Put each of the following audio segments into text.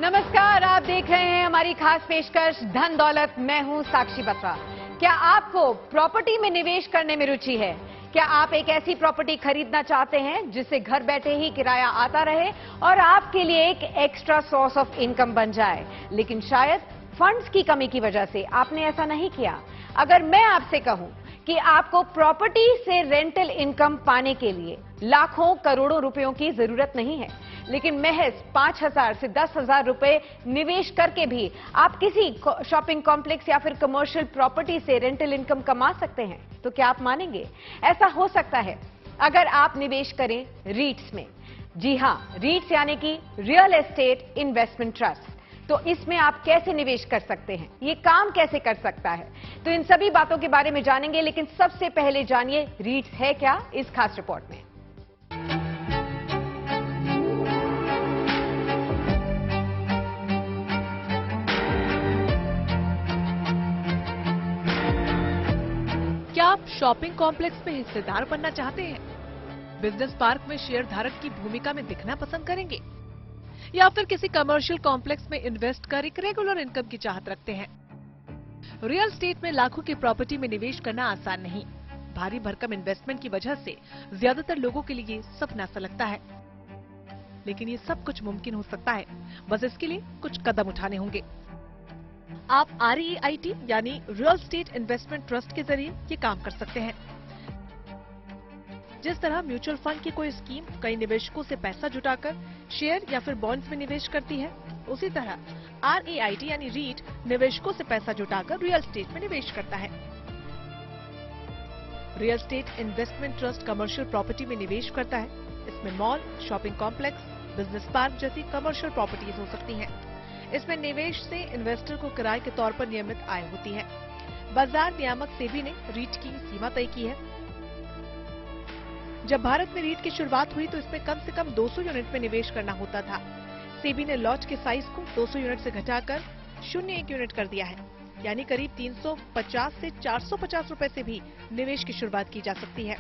नमस्कार, आप देख रहे हैं हमारी खास पेशकश धन दौलत। मैं हूं साक्षी बत्रा। क्या आपको प्रॉपर्टी में निवेश करने में रुचि है? क्या आप एक ऐसी प्रॉपर्टी खरीदना चाहते हैं जिससे घर बैठे ही किराया आता रहे और आपके लिए एक एक्स्ट्रा सोर्स ऑफ इनकम बन जाए, लेकिन शायद फंड्स की कमी की वजह से आपने ऐसा नहीं किया? अगर मैं आपसे कहूं कि आपको प्रॉपर्टी से रेंटल इनकम पाने के लिए लाखों करोड़ों रुपयों की जरूरत नहीं है, लेकिन महज 5,000 से 10,000 रुपए निवेश करके भी आप किसी शॉपिंग कॉम्प्लेक्स या फिर कमर्शियल प्रॉपर्टी से रेंटल इनकम कमा सकते हैं, तो क्या आप मानेंगे? ऐसा हो सकता है अगर आप निवेश करें रीट्स में। जी हां, रीट्स यानी कि रियल एस्टेट इन्वेस्टमेंट ट्रस्ट। तो इसमें आप कैसे निवेश कर सकते हैं, ये काम कैसे कर सकता है, तो इन सभी बातों के बारे में जानेंगे। लेकिन सबसे पहले जानिए रीट्स है क्या इस खास रिपोर्ट में। क्या आप शॉपिंग कॉम्प्लेक्स में हिस्सेदार बनना चाहते हैं? बिजनेस पार्क में शेयर धारक की भूमिका में दिखना पसंद करेंगे, या फिर किसी कमर्शियल कॉम्प्लेक्स में इन्वेस्ट कर एक रेगुलर इनकम की चाहत रखते हैं? रियल एस्टेट में लाखों की प्रॉपर्टी में निवेश करना आसान नहीं। भारी भरकम इन्वेस्टमेंट की वजह से ज्यादातर लोगों के लिए सपना सा लगता है, लेकिन ये सब कुछ मुमकिन हो सकता है, बस इसके लिए कुछ कदम उठाने होंगे। आप REIT यानी रियल एस्टेट इन्वेस्टमेंट ट्रस्ट के जरिए ये काम कर सकते हैं। जिस तरह म्यूचुअल फंड की कोई स्कीम कई निवेशकों से पैसा जुटाकर शेयर या फिर बॉन्ड्स में निवेश करती है, उसी तरह REIT यानी रीट निवेशकों से पैसा जुटाकर रियल एस्टेट में निवेश करता है। Real estate investment trust commercial property में निवेश करता है। इसमें mall, shopping complex, business park जैसी कमर्शियल प्रॉपर्टीज हो सकती हैं। इसमें निवेश से इन्वेस्टर को किराए के तौर पर नियमित आय होती है। बाजार नियामक सेबी ने रीट की सीमा तय की है। जब भारत में रीट की शुरुआत हुई तो इसमें कम से कम 200 यूनिट में निवेश करना होता था। सेबी ने लॉट के साइज को 200 यूनिट से घटाकर 0.1 यूनिट कर दिया है, यानी करीब 350 से 450 रुपए से भी निवेश की शुरुआत की जा सकती है।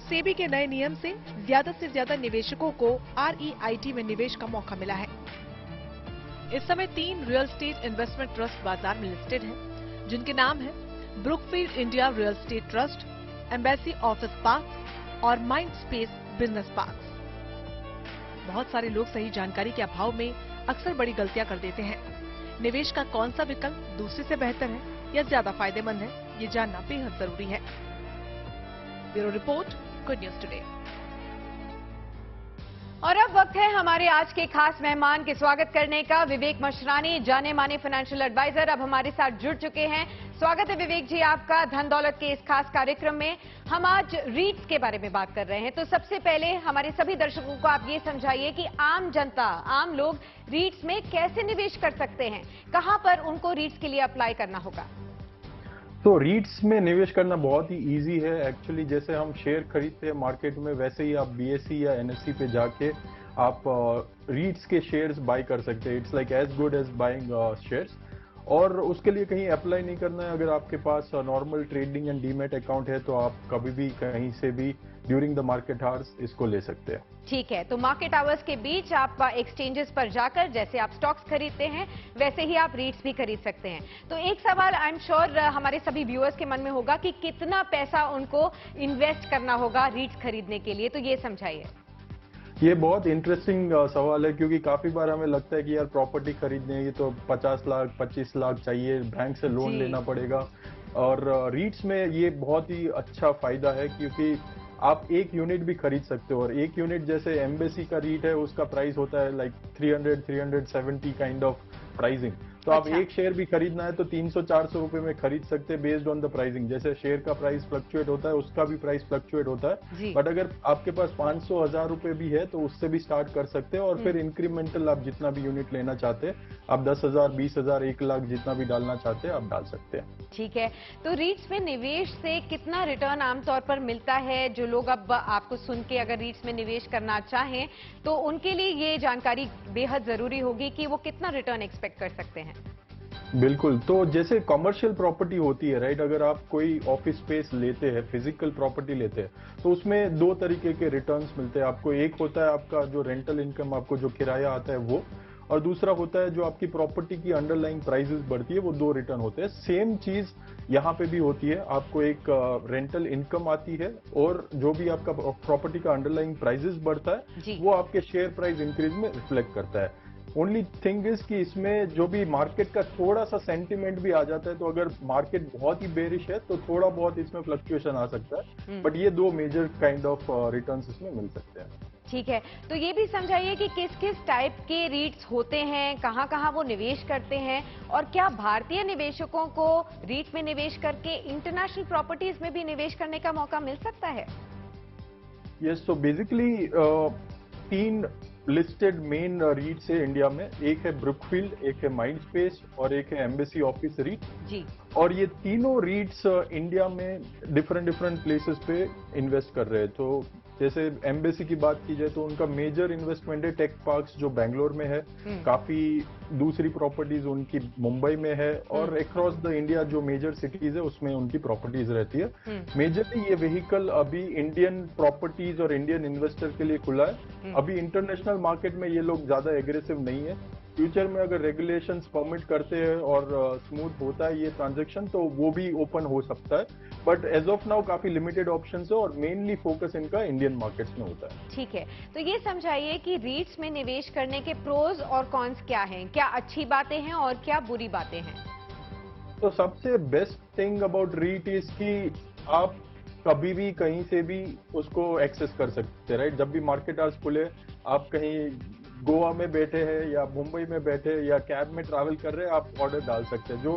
सेबी के नए नियम से ज्यादा निवेशकों को REIT में निवेश का मौका मिला है। इस समय 3 रियल एस्टेट इन्वेस्टमेंट ट्रस्ट बाजार में लिस्टेड हैं, जिनके नाम है Brookfield India real estate trust, embassy office park और माइंड स्पेस बिजनेस पार्क। बहुत सारे लोग सही जानकारी के अभाव में अक्सर बड़ी गलतियां कर देते हैं। निवेश का कौन सा विकल्प दूसरे से बेहतर है या ज्यादा फायदेमंद है, ये जानना बेहद जरूरी है। Bureau report, good news today. और अब वक्त है हमारे आज के खास मेहमान के स्वागत करने का। विवेक मशरानी, जाने माने फाइनेंशियल एडवाइजर, अब हमारे साथ जुड़ चुके हैं। स्वागत है विवेक जी आपका धन दौलत के इस खास कार्यक्रम में। हम आज रीट्स के बारे में बात कर रहे हैं, तो सबसे पहले हमारे सभी दर्शकों को आप ये समझाइए कि आम जनता, आम लोग रीट्स में कैसे निवेश कर सकते हैं, कहां पर उनको रीट्स के लिए अप्लाई करना होगा? तो रीट्स में निवेश करना बहुत ही इजी है एक्चुअली। जैसे हम शेयर खरीदते हैं मार्केट में, वैसे ही आप BSE या NSE पे जाके आप रीट्स के शेयर्स बाय कर सकते हैं। It's like as good as buying shares. और उसके लिए कहीं अप्लाई नहीं करना है। अगर आपके पास normal trading and demat account है तो आप कभी भी कहीं से भी ड्यूरिंग द मार्केट आवर्स इसको ले सकते हैं। ठीक है, तो मार्केट आवर्स के बीच आप एक्सचेंजेस पर जाकर जैसे आप स्टॉक्स खरीदते हैं वैसे ही आप रीट्स भी खरीद सकते हैं। तो एक सवाल आई एम श्योर हमारे सभी व्यूअर्स के मन में होगा कि कितना पैसा उनको इन्वेस्ट करना होगा रीट्स खरीदने के लिए, तो ये समझाइए। ये बहुत इंटरेस्टिंग सवाल है, क्योंकि काफी बार हमें लगता है कि यार प्रॉपर्टी खरीदने ये तो 50 लाख 25 लाख चाहिए, बैंक से लोन लेना पड़ेगा। और रीट्स में ये बहुत ही अच्छा फायदा है, क्योंकि आप एक यूनिट भी खरीद सकते हो। और एक यूनिट जैसे एम्बेसी का रीट है, उसका प्राइस होता है लाइक 300-370 काइंड ऑफ प्राइसिंग। तो आप एक शेयर भी खरीदना है तो 300-400 रुपए में खरीद सकते हैं बेस्ड ऑन द प्राइसिंग। जैसे शेयर का प्राइस फ्लक्चुएट होता है, उसका भी प्राइस फ्लक्चुएट होता है। बट अगर आपके पास 500-1000 रुपए भी है तो उससे भी स्टार्ट कर सकते हैं। और फिर इंक्रीमेंटल आप जितना भी यूनिट लेना चाहते हैं, आप 10,000, 20,000, 1 लाख जितना भी डालना चाहते हैं आप डाल सकते हैं। ठीक है, तो रीट्स में निवेश से कितना रिटर्न आमतौर पर मिलता है? जो लोग अब आपको सुन के अगर रीट्स में निवेश करना चाहें तो उनके लिए ये जानकारी बेहद जरूरी होगी कि वो कितना रिटर्न एक्सपेक्ट कर सकते हैं। बिल्कुल, तो जैसे कमर्शियल प्रॉपर्टी होती है राइट, अगर आप कोई ऑफिस स्पेस लेते हैं, फिजिकल प्रॉपर्टी लेते हैं, तो उसमें 2 तरीके के रिटर्न्स मिलते हैं आपको। एक होता है आपका जो रेंटल इनकम, आपको जो किराया आता है वो, और दूसरा होता है जो आपकी प्रॉपर्टी की अंडरलाइंग प्राइसेस बढ़ती है, वो 2 रिटर्न होते हैं। सेम चीज यहाँ पे भी होती है, आपको एक रेंटल इनकम आती है और जो भी आपका प्रॉपर्टी का अंडरलाइंग प्राइसेस बढ़ता है वो आपके शेयर प्राइस इंक्रीज में रिफ्लेक्ट करता है। ओनली थिंग इज कि इसमें जो भी मार्केट का थोड़ा सा सेंटिमेंट भी आ जाता है, तो अगर मार्केट बहुत ही बेरिश है तो थोड़ा बहुत इसमें फ्लक्चुएशन आ सकता है, बट ये 2 मेजर काइंड ऑफ रिटर्न्स इसमें मिल सकते हैं। ठीक है, तो ये भी समझाइए कि किस किस टाइप के रीट्स होते हैं, कहां कहां वो निवेश करते हैं, और क्या भारतीय निवेशकों को रीट में निवेश करके इंटरनेशनल प्रॉपर्टीज में भी निवेश करने का मौका मिल सकता है? यस, तो बेसिकली 3 लिस्टेड मेन रीट्स है इंडिया में। एक है ब्रुकफील्ड, एक है माइंडस्पेस और एक है एम्बेसी ऑफिस रीट जी। और ये तीनों रीट्स इंडिया में डिफरेंट प्लेसेस पे इन्वेस्ट कर रहे हैं। तो जैसे एम्बेसी की बात की जाए तो उनका मेजर इन्वेस्टमेंट है टेक पार्क्स जो बेंगलोर में है, काफी दूसरी प्रॉपर्टीज उनकी मुंबई में है और अक्रॉस द इंडिया जो मेजर सिटीज है उसमें उनकी प्रॉपर्टीज रहती है। मेजरली ये व्हीकल अभी इंडियन प्रॉपर्टीज और इंडियन इन्वेस्टर के लिए खुला है। अभी इंटरनेशनल मार्केट में ये लोग ज्यादा एग्रेसिव नहीं है। फ्यूचर में अगर रेगुलेशंस परमिट करते हैं और स्मूथ होता है ये ट्रांजैक्शन तो वो भी ओपन हो सकता है, बट एज ऑफ नाउ काफी लिमिटेड ऑप्शंस है और मेनली फोकस इनका इंडियन मार्केट्स में होता है। ठीक है, तो ये समझाइए कि रीट्स में निवेश करने के प्रोज और कॉन्स क्या हैं, क्या अच्छी बातें हैं और क्या बुरी बातें हैं? तो सबसे best thing about REIT is कि आप कभी भी कहीं से भी उसको एक्सेस कर सकते हैं, राइट? जब भी मार्केट आवर्स खुले, आप कहीं गोवा में बैठे हैं या मुंबई में बैठे हैं या कैब में ट्रैवल कर रहे हैं, आप ऑर्डर डाल सकते हैं, जो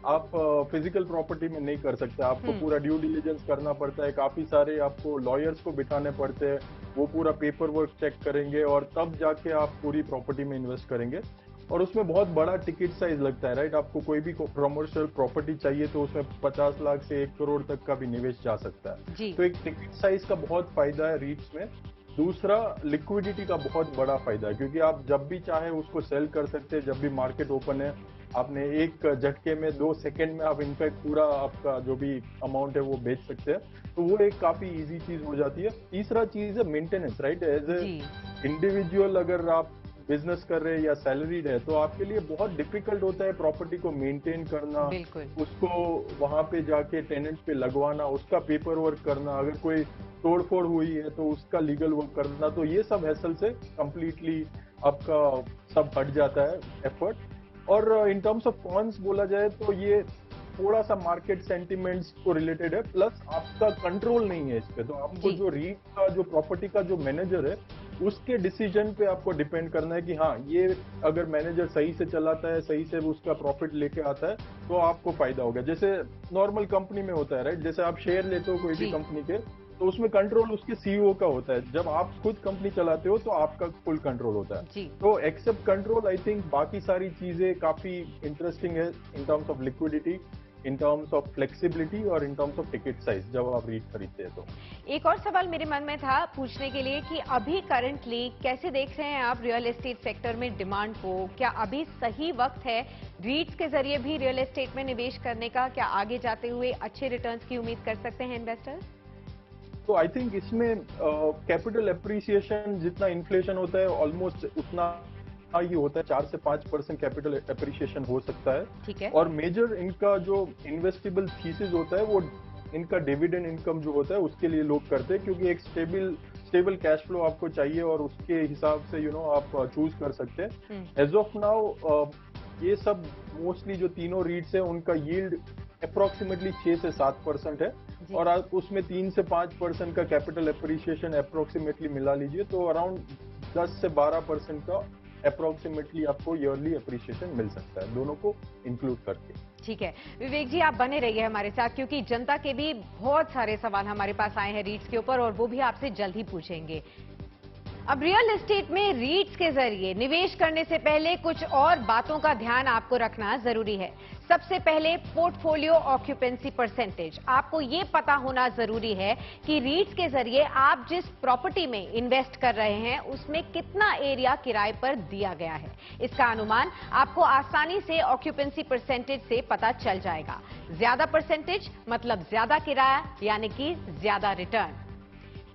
आप फिजिकल प्रॉपर्टी में नहीं कर सकते। आपको पूरा ड्यू डिलिजेंस करना पड़ता है, काफी सारे आपको लॉयर्स को बिठाने पड़ते हैं, वो पूरा पेपर वर्क चेक करेंगे और तब जाके आप पूरी प्रॉपर्टी में इन्वेस्ट करेंगे। और उसमें बहुत बड़ा टिकट साइज लगता है, राइट? आपको कोई भी कमर्शियल प्रॉपर्टी चाहिए तो उसमें 50 लाख से 1 करोड़ तक का भी निवेश जा सकता है। तो एक टिकट साइज का बहुत फायदा है रीट्स में। दूसरा, लिक्विडिटी का बहुत बड़ा फायदा है क्योंकि आप जब भी चाहे उसको सेल कर सकते हैं। जब भी मार्केट ओपन है, आपने एक झटके में 2 सेकंड में आप इनफैक्ट पूरा आपका जो भी अमाउंट है वो बेच सकते हैं, तो वो एक काफी इजी चीज हो जाती है। तीसरा चीज है maintenance, right? As a individual अगर आप बिजनेस कर रहे हैं या सैलरीड है तो आपके लिए बहुत डिफिकल्ट होता है प्रॉपर्टी को मेंटेन करना, उसको वहां पे जाके टेनेंट्स पे लगवाना, उसका पेपर वर्क करना, अगर कोई तोड़फोड़ हुई है तो उसका लीगल वर्क करना, तो ये सब हैसल से कंप्लीटली आपका सब हट जाता है एफर्ट। और इन टर्म्स ऑफ कॉन्स बोला जाए तो ये थोड़ा सा मार्केट सेंटिमेंट्स को रिलेटेड है, प्लस आपका कंट्रोल नहीं है इस पे। तो आपको जो रीट का जो प्रॉपर्टी का जो मैनेजर है उसके डिसीजन पे आपको डिपेंड करना है कि हाँ, ये अगर मैनेजर सही से चलाता है, सही से उसका प्रॉफिट लेके आता है तो आपको फायदा होगा। जैसे नॉर्मल कंपनी में होता है, राइट? जैसे आप शेयर लेते हो कोई भी कंपनी के तो उसमें कंट्रोल उसके सीईओ का होता है। जब आप खुद कंपनी चलाते हो तो आपका फुल कंट्रोल होता है। तो एक्सेप्ट कंट्रोल, आई थिंक बाकी सारी चीजें काफी इंटरेस्टिंग है in terms of liquidity, in terms of flexibility और in terms of ticket size जब आप रीट खरीदते हैं तो। एक और सवाल मेरे मन में था पूछने के लिए कि अभी करंटली कैसे देख रहे हैं आप रियल एस्टेट सेक्टर में डिमांड को? क्या अभी सही वक्त है रीट्स के जरिए भी रियल एस्टेट में निवेश करने का? क्या आगे जाते हुए अच्छे रिटर्न्स की उम्मीद कर सकते हैं इन्वेस्टर्स? तो आई थिंक इसमें कैपिटल एप्रिसिएशन जितना इन्फ्लेशन होता है ऑलमोस्ट उतना ये होता है, 4 से 5% कैपिटल एप्रिसिएशन हो सकता है। ठीक है। और मेजर इनका जो इन्वेस्टेबल थीसिस होता है वो इनका डिविडेंड इनकम जो होता है उसके लिए लोग करते हैं, क्योंकि एक स्टेबल कैश फ्लो आपको चाहिए और उसके हिसाब से आप चूज कर सकते हैं। एज ऑफ नाउ ये सब मोस्टली जो तीनों रीट्स है उनका यील्ड अप्रोक्सीमेटली 6 से 7% है और आप उसमें 3 से 5% का कैपिटल एप्रिसिएशन अप्रोक्सीमेटली मिला लीजिए तो अराउंड 10 से 12% का अप्रोक्सीमेटली आपको ईयरली एप्रिसिएशन मिल सकता है, दोनों को इंक्लूड करके। ठीक है विवेक जी, आप बने रहिए हमारे साथ क्योंकि जनता के भी बहुत सारे सवाल हमारे पास आए हैं रीट्स के ऊपर और वो भी आपसे जल्द ही पूछेंगे। अब रियल एस्टेट में रीट्स के जरिए निवेश करने से पहले कुछ और बातों का ध्यान आपको रखना जरूरी है। सबसे पहले पोर्टफोलियो ऑक्यूपेंसी परसेंटेज। आपको ये पता होना जरूरी है कि रीट्स के जरिए आप जिस प्रॉपर्टी में इन्वेस्ट कर रहे हैं उसमें कितना एरिया किराए पर दिया गया है। इसका अनुमान आपको आसानी से ऑक्यूपेंसी परसेंटेज से पता चल जाएगा। ज्यादा परसेंटेज मतलब ज्यादा किराया यानी कि ज्यादा रिटर्न।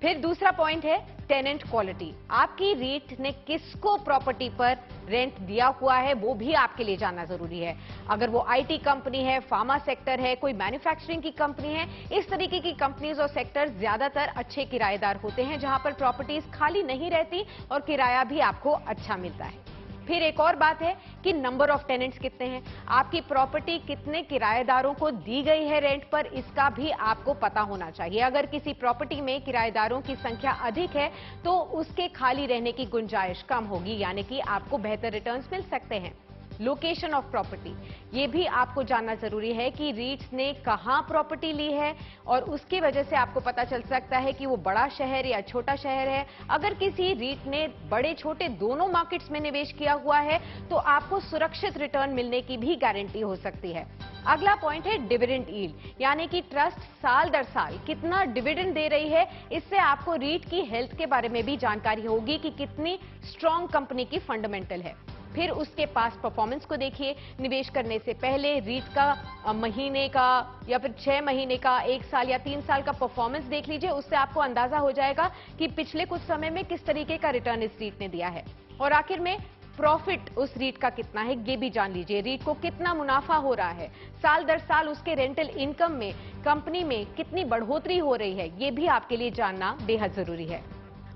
फिर दूसरा पॉइंट है टेनेंट क्वालिटी, आपकी रीट ने किसको प्रॉपर्टी पर रेंट दिया हुआ है वो भी आपके लिए जानना जरूरी है। अगर वो आईटी कंपनी है, फार्मा सेक्टर है, कोई मैन्युफैक्चरिंग की कंपनी है, इस तरीके की कंपनीज और सेक्टर ज्यादातर अच्छे किराएदार होते हैं जहां पर प्रॉपर्टीज खाली नहीं रहती और किराया भी आपको अच्छा मिलता है। फिर एक और बात है कि नंबर ऑफ टेनेंट्स कितने हैं, आपकी प्रॉपर्टी कितने किराएदारों को दी गई है रेंट पर, इसका भी आपको पता होना चाहिए। अगर किसी प्रॉपर्टी में किराएदारों की संख्या अधिक है तो उसके खाली रहने की गुंजाइश कम होगी, यानी कि आपको बेहतर रिटर्न्स मिल सकते हैं। लोकेशन ऑफ प्रॉपर्टी, ये भी आपको जानना जरूरी है कि रीट्स ने कहां प्रॉपर्टी ली है और उसकी वजह से आपको पता चल सकता है कि वो बड़ा शहर या छोटा शहर है। अगर किसी रीट ने बड़े छोटे दोनों मार्केट्स में निवेश किया हुआ है तो आपको सुरक्षित रिटर्न मिलने की भी गारंटी हो सकती है। अगला पॉइंट है डिविडेंड यील्ड, यानी कि ट्रस्ट साल दर साल कितना डिविडेंड दे रही है। इससे आपको रीट की हेल्थ के बारे में भी जानकारी होगी कि कितनी स्ट्रांग कंपनी की फंडामेंटल है। फिर उसके पास परफॉर्मेंस को देखिए, निवेश करने से पहले रीट का महीने का या फिर 6 महीने का, 1 साल या 3 साल का परफॉर्मेंस देख लीजिए, उससे आपको अंदाजा हो जाएगा कि पिछले कुछ समय में किस तरीके का रिटर्न इस रीट ने दिया है। और आखिर में प्रॉफिट उस रीट का कितना है ये भी जान लीजिए, रीट को कितना मुनाफा हो रहा है, साल दर साल उसके रेंटल इनकम में कंपनी में कितनी बढ़ोतरी हो रही है, ये भी आपके लिए जानना बेहद जरूरी है।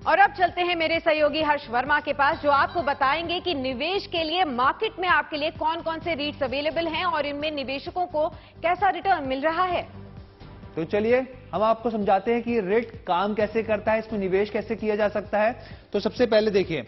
और अब चलते हैं मेरे सहयोगी हर्ष वर्मा के पास, जो आपको बताएंगे कि निवेश के लिए मार्केट में आपके लिए कौन कौन से रीट्स अवेलेबल हैं और इनमें निवेशकों को कैसा रिटर्न मिल रहा है। तो चलिए हम आपको समझाते हैं कि रेट काम कैसे करता है, इसमें निवेश कैसे किया जा सकता है। तो सबसे पहले देखिए,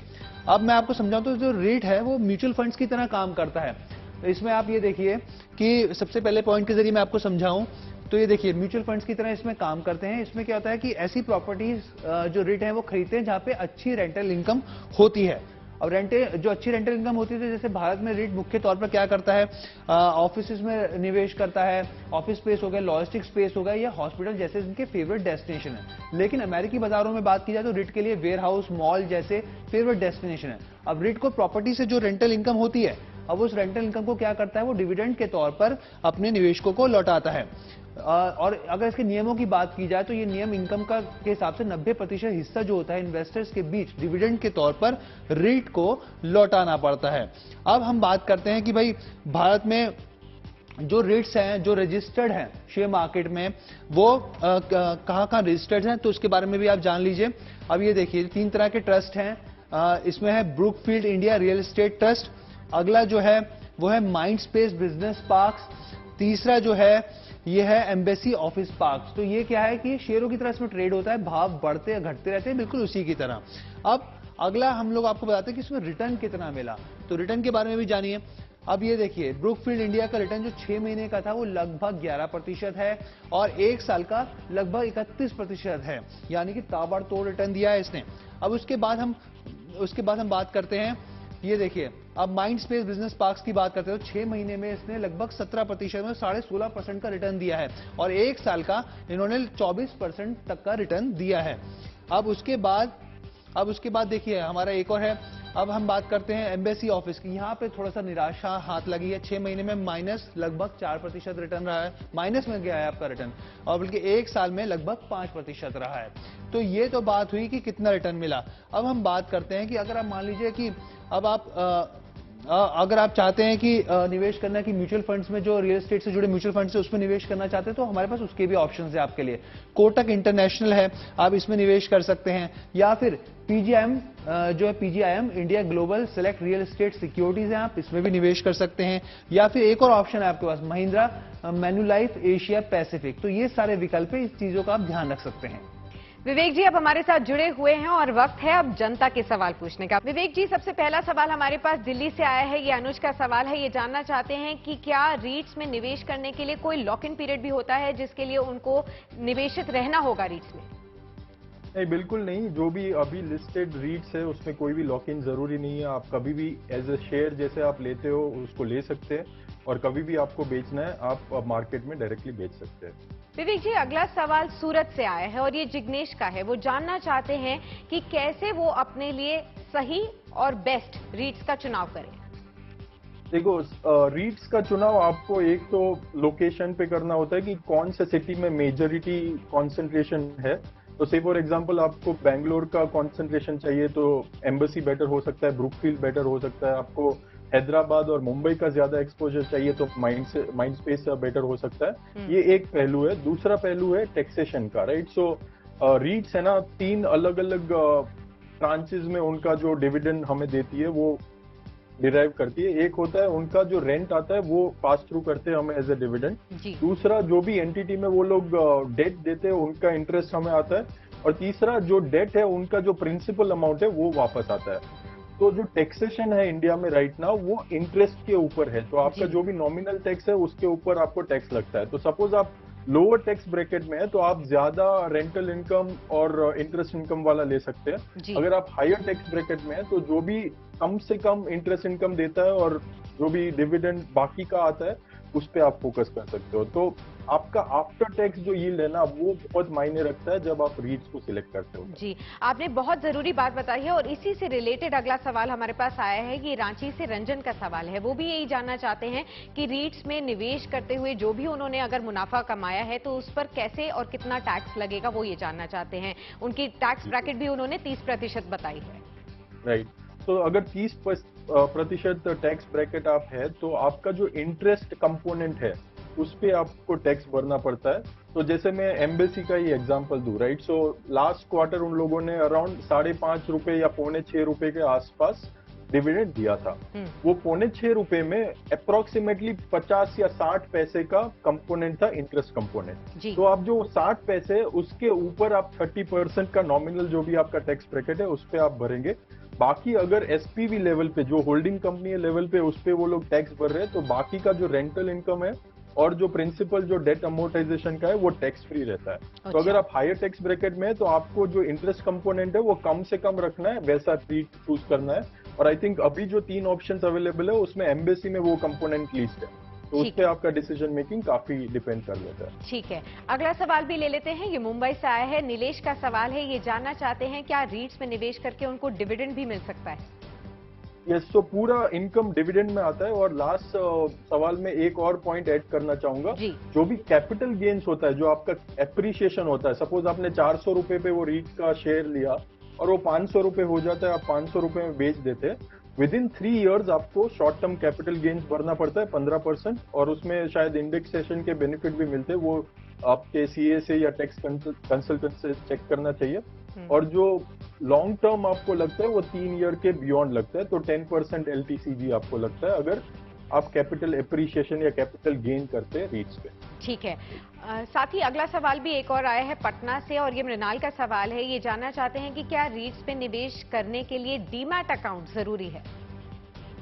अब मैं आपको समझाऊं तो जो रेट है वो म्यूचुअल फंड्स की तरह काम करता है। तो इसमें आप ये देखिए कि सबसे पहले पॉइंट के जरिए मैं आपको समझाऊं तो ये देखिए म्यूचुअल फंड्स की तरह इसमें काम करते हैं। इसमें क्या होता है कि ऐसी प्रॉपर्टीज जो रेट है वो खरीदते हैं जहां पे अच्छी रेंटल इनकम होती है। और जो अच्छी रेंटल इनकम होती है, जैसे भारत में रेट मुख्य तौर पर क्या करता है, ऑफिस में निवेश करता है, ऑफिस स्पेस हो गया, लॉजिस्टिक स्पेस हो गया या हॉस्पिटल जैसे इनके फेवरेट डेस्टिनेशन है। लेकिन अमेरिकी बाजारों में बात की जाए तो रेट के लिए वेयर हाउस, मॉल जैसे फेवरेट डेस्टिनेशन है। अब रेट को प्रॉपर्टी से जो रेंटल इनकम होती है, अब उस रेंटल इनकम को क्या करता है, वो डिविडेंड के तौर पर अपने निवेशकों को लौटाता है। और अगर इसके नियमों की बात की जाए तो ये नियम इनकम का के हिसाब से 90% हिस्सा जो होता है इन्वेस्टर्स के बीच डिविडेंड के तौर पर रीट को लौटाना पड़ता है। अब हम बात करते हैं कि भाई भारत में जो रेट्स हैं जो रजिस्टर्ड हैं शेयर मार्केट में, वो कहां रजिस्टर्ड हैं, तो उसके बारे में भी आप जान लीजिए। अब ये देखिए 3 तरह के ट्रस्ट हैं, इसमें है Brookfield India real estate trust, अगला जो है वो है माइंड स्पेस बिजनेस पार्क्स, तीसरा जो है ये है एम्बेसी ऑफिस पार्क्स। तो ये क्या है कि शेयरों की तरह इसमें ट्रेड होता है, भाव बढ़ते या घटते रहते हैं, बिल्कुल उसी की तरह। अब अगला हम लोग आपको बताते हैं कि इसमें रिटर्न कितना मिला, तो रिटर्न के बारे में भी जानिए। अब ये देखिए ब्रुकफील्ड इंडिया का रिटर्न जो 6 महीने का था वो लगभग 11% है और 1 साल का लगभग 31% है, यानी कि ताबड़तोड़ रिटर्न दिया है इसने। अब उसके बाद हम बात करते हैं, ये देखिए अब माइंड स्पेस बिजनेस पार्क्स की बात करते हैं तो 6 महीने में इसने लगभग 17% में 16.5% का रिटर्न दिया है और 1 साल का इन्होंने 24% तक का रिटर्न दिया है। अब उसके बाद देखिए हमारा एक और है, अब हम बात करते हैं एम्बेसी ऑफिस की। यहाँ पे थोड़ा सा निराशा हाथ लगी है, 6 महीने में माइनस लगभग 4% रिटर्न रहा है, माइनस में गया है आपका रिटर्न, और बल्कि 1 साल में लगभग 5% रहा है। तो ये तो बात हुई कि कितना रिटर्न मिला। अब हम बात करते हैं कि अगर आप मान लीजिए कि अब अगर आप चाहते हैं कि निवेश करना कि म्यूचुअल फंड्स में जो रियल एस्टेट से जुड़े म्यूचुअल फंड्स है उसमें निवेश करना चाहते हैं तो हमारे पास उसके भी ऑप्शंस है आपके लिए। कोटक इंटरनेशनल है, आप इसमें निवेश कर सकते हैं, या फिर पीजीआईएम जो है PGIM India global select real estate securities है, आप इसमें भी निवेश कर सकते हैं, या फिर एक और ऑप्शन है आपके पास महिंद्रा मैन्युलाइफ एशिया पैसिफिक। तो ये सारे विकल्प है, इस चीजों का आप ध्यान रख सकते हैं। विवेक जी अब हमारे साथ जुड़े हुए हैं और वक्त है अब जनता के सवाल पूछने का। विवेक जी सबसे पहला सवाल हमारे पास दिल्ली से आया है, ये अनुज का सवाल है। ये जानना चाहते हैं कि क्या रीट्स में निवेश करने के लिए कोई लॉक इन पीरियड भी होता है जिसके लिए उनको निवेशित रहना होगा रीट्स में? नहीं, बिल्कुल नहीं। जो भी अभी लिस्टेड रीट्स है उसमें कोई भी लॉक इन जरूरी नहीं है। आप कभी भी एज ए शेयर जैसे आप लेते हो उसको ले सकते हैं और कभी भी आपको बेचना है आप मार्केट में डायरेक्टली बेच सकते हैं। विवेक जी अगला सवाल सूरत से आया है और ये जिग्नेश का है। वो जानना चाहते हैं कि कैसे वो अपने लिए सही और बेस्ट रीट्स का चुनाव करें। देखो रीट्स का चुनाव आपको एक तो लोकेशन पे करना होता है कि कौन से सिटी में मेजॉरिटी कॉन्सेंट्रेशन है। तो से फॉर एग्जांपल आपको बेंगलोर का कंसंट्रेशन चाहिए तो एम्बेसी बेटर हो सकता है, ब्रुकफील्ड बेटर हो सकता है। आपको हैदराबाद और मुंबई का ज्यादा एक्सपोजर चाहिए तो माइंड स्पेस बेटर हो सकता है। ये एक पहलू है। दूसरा पहलू है टैक्सेशन का, राइट। सो रीट्स है ना, 3 अलग अलग ट्रांचेस में उनका जो डिविडेंड हमें देती है वो डिराइव करती है। एक होता है उनका जो रेंट आता है वो पास थ्रू करते हैं हमें एज ए डिविडेंड। दूसरा जो भी एंटिटी में वो लोग डेट देते हैं उनका इंटरेस्ट हमें आता है। और तीसरा जो डेट है उनका जो प्रिंसिपल अमाउंट है वो वापस आता है। तो जो टैक्सेशन है इंडिया में राइट नाउ वो इंटरेस्ट के ऊपर है। तो आपका जो भी नॉमिनल टैक्स है उसके ऊपर आपको टैक्स लगता है। तो सपोज आप लोअर टैक्स ब्रैकेट में है तो आप ज्यादा रेंटल इनकम और इंटरेस्ट इनकम वाला ले सकते हैं। अगर आप हायर टैक्स ब्रैकेट में है तो जो भी कम से कम इंटरेस्ट इनकम देता है और जो भी डिविडेंड बाकी का आता है उस पे आप फोकस कर सकते हो। तो आपका आफ्टर टैक्स जो यील्ड है ना वो बहुत मायने रखता है जब आप रीट्स को सिलेक्ट करते हो। जी, आपने बहुत जरूरी बात बताई है और इसी से रिलेटेड अगला सवाल हमारे पास आया है। ये रांची से रंजन का सवाल है। वो भी यही जानना चाहते हैं कि रीट्स में निवेश करते हुए जो भी उन्होंने अगर मुनाफा कमाया है तो उस पर कैसे और कितना टैक्स लगेगा, वो ये जानना चाहते हैं। उनकी टैक्स ब्रैकेट भी उन्होंने 30% बताई है। राइट। तो अगर 30% टैक्स ब्रैकेट आप है तो आपका जो इंटरेस्ट कंपोनेंट है उस पे आपको टैक्स भरना पड़ता है। तो जैसे मैं एम्बेसी का ही एग्जांपल दूं, राइट। सो लास्ट क्वार्टर उन लोगों ने अराउंड 5.5 रुपए या 6.25 रुपए के आसपास डिविडेंड दिया था। वो 6.25 रुपए में अप्रोक्सीमेटली 50 या 60 पैसे का कंपोनेंट था, इंटरेस्ट कंपोनेंट। तो आप जो 60 पैसे उसके ऊपर आप 30% का नॉमिनल जो भी आपका टैक्स ब्रैकेट है उस पे आप भरेंगे। बाकी अगर एसपीवी लेवल पे जो होल्डिंग कंपनी लेवल पे उस पे वो लोग टैक्स भर रहे हैं तो बाकी का जो रेंटल इनकम है और जो प्रिंसिपल जो डेट अमोर्टाइजेशन का है वो टैक्स फ्री रहता है। तो अगर आप हायर टैक्स ब्रैकेट में है तो आपको जो इंटरेस्ट कंपोनेंट है वो कम से कम रखना है, वैसा रीट चूज करना है। और आई थिंक अभी जो 3 ऑप्शंस अवेलेबल है उसमें एम्बेसी में वो कंपोनेंट लिस्ट है तो उस पे आपका डिसीजन मेकिंग काफी डिपेंड कर लेता है। ठीक है, अगला सवाल भी ले लेते हैं। ये मुंबई से आया है, नीलेश का सवाल है। ये जानना चाहते हैं क्या रीट्स में निवेश करके उनको डिविडेंड भी मिल सकता है? यस, तो पूरा इनकम डिविडेंड में आता है। और लास्ट सवाल में एक और पॉइंट ऐड करना चाहूंगा। जो भी कैपिटल गेन्स होता है, जो आपका एप्रिसिएशन होता है, सपोज आपने 400 रुपए पे वो रीट का शेयर लिया और वो 500 रुपए हो जाता है, आप 500 रुपए में बेच देते हैं। विद इन 3 इयर्स आपको शॉर्ट टर्म कैपिटल गेन्स भरना पड़ता है 15%। और उसमें शायद इंडेक्सेशन के बेनिफिट भी मिलते हैं, वो आपके सीए से या टैक्स कंसल्टेंट से चेक करना चाहिए। और जो लॉन्ग टर्म आपको लगता है वो 3 ईयर के बियॉन्ड लगता है, तो 10% LTCG आपको लगता है अगर आप कैपिटल एप्रिसिएशन या कैपिटल गेन करते हैं रीट्स पे। ठीक है। साथ ही अगला सवाल भी एक और आया है पटना से और ये मृणाल का सवाल है। ये जानना चाहते हैं कि क्या रीट्स पे निवेश करने के लिए डीमैट अकाउंट जरूरी है?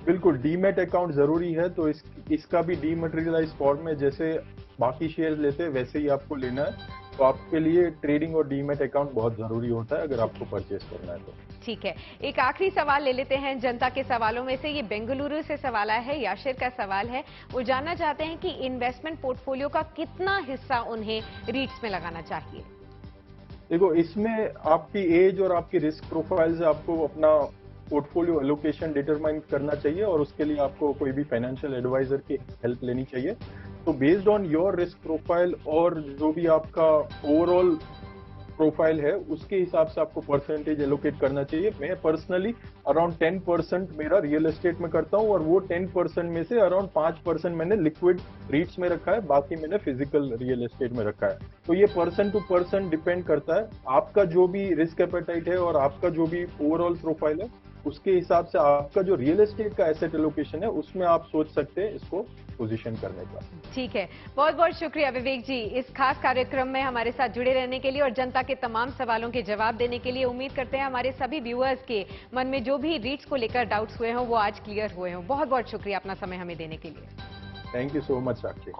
बिल्कुल, डीमैट अकाउंट जरूरी है। तो इसका भी डीमैटेरियलाइज फॉर्म में जैसे बाकी शेयर लेते हैं वैसे ही आपको लेना है। तो आपके लिए ट्रेडिंग और डीमैट अकाउंट बहुत जरूरी होता है अगर आपको परचेस करना है तो। ठीक है, एक आखिरी सवाल ले लेते हैं जनता के सवालों में से। ये बेंगलुरु से सवाल आया है, याशिर का सवाल है। वो जानना चाहते हैं कि इन्वेस्टमेंट पोर्टफोलियो का कितना हिस्सा उन्हें रीट्स में लगाना चाहिए। देखो, इसमें आपकी एज और आपकी रिस्क प्रोफाइल से आपको अपना पोर्टफोलियो एलोकेशन डिटरमाइन करना चाहिए और उसके लिए आपको कोई भी फाइनेंशियल एडवाइजर की हेल्प लेनी चाहिए। तो based on your risk profile और जो भी आपका ओवरऑल प्रोफाइल है उसके हिसाब से आपको परसेंटेज एलोकेट करना चाहिए। मैं पर्सनली अराउंड 10% मेरा रियल एस्टेट में करता हूं और वो 10% में से अराउंड 5% मैंने लिक्विड रीट्स में रखा है, बाकी मैंने फिजिकल रियल एस्टेट में रखा है। तो ये पर्सन टू पर्सन डिपेंड करता है। आपका जो भी रिस्क एपेटाइट है और आपका जो भी ओवरऑल प्रोफाइल है उसके हिसाब से आपका जो रियल एस्टेट का एसेट एलोकेशन है उसमें आप सोच सकते हैं इसको पोजीशन करने का। ठीक है, बहुत बहुत शुक्रिया विवेक जी इस खास कार्यक्रम में हमारे साथ जुड़े रहने के लिए और जनता के तमाम सवालों के जवाब देने के लिए। उम्मीद करते हैं हमारे सभी व्यूअर्स के मन में जो भी रीट्स को लेकर डाउट्स हुए हों वो आज क्लियर हुए हों। बहुत बहुत शुक्रिया अपना समय हमें देने के लिए। थैंक यू सो मच साक्षी।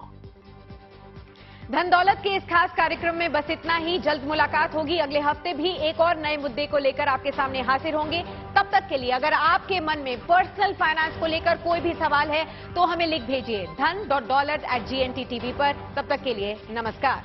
धन दौलत के इस खास कार्यक्रम में बस इतना ही। जल्द मुलाकात होगी। अगले हफ्ते भी एक और नए मुद्दे को लेकर आपके सामने हाजिर होंगे। तब तक के लिए अगर आपके मन में पर्सनल फाइनेंस को लेकर कोई भी सवाल है तो हमें लिख भेजिए धन.दौलत@GNT TV पर। तब तक के लिए नमस्कार।